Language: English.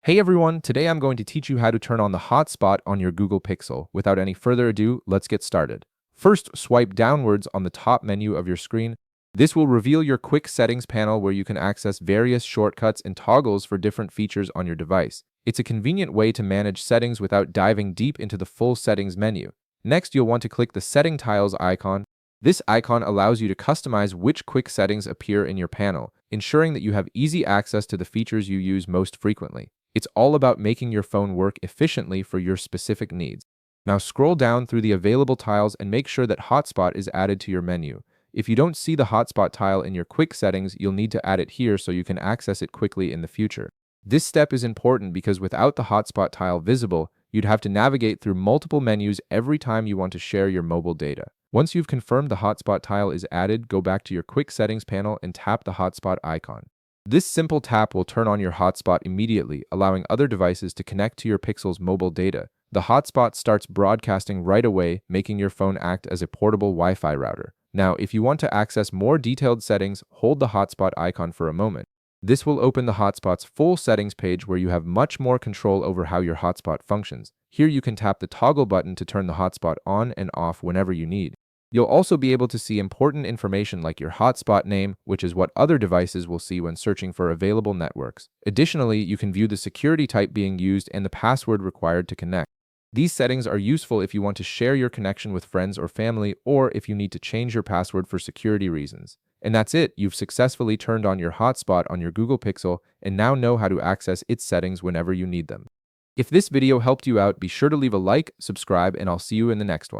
Hey everyone, today I'm going to teach you how to turn on the hotspot on your Google Pixel. Without any further ado, let's get started. First, swipe downwards on the top menu of your screen. This will reveal your quick settings panel where you can access various shortcuts and toggles for different features on your device. It's a convenient way to manage settings without diving deep into the full settings menu. Next, you'll want to click the setting tiles icon. This icon allows you to customize which quick settings appear in your panel, ensuring that you have easy access to the features you use most frequently. It's all about making your phone work efficiently for your specific needs. Now scroll down through the available tiles and make sure that Hotspot is added to your menu. If you don't see the Hotspot tile in your quick settings, you'll need to add it here so you can access it quickly in the future. This step is important because without the Hotspot tile visible, you'd have to navigate through multiple menus every time you want to share your mobile data. Once you've confirmed the Hotspot tile is added, go back to your quick settings panel and tap the Hotspot icon. This simple tap will turn on your hotspot immediately, allowing other devices to connect to your Pixel's mobile data. The hotspot starts broadcasting right away, making your phone act as a portable Wi-Fi router. Now, if you want to access more detailed settings, hold the hotspot icon for a moment. This will open the hotspot's full settings page where you have much more control over how your hotspot functions. Here you can tap the toggle button to turn the hotspot on and off whenever you need. You'll also be able to see important information like your hotspot name, which is what other devices will see when searching for available networks. Additionally, you can view the security type being used and the password required to connect. These settings are useful if you want to share your connection with friends or family, or if you need to change your password for security reasons. And that's it, you've successfully turned on your hotspot on your Google Pixel and now know how to access its settings whenever you need them. If this video helped you out, be sure to leave a like, subscribe, and I'll see you in the next one.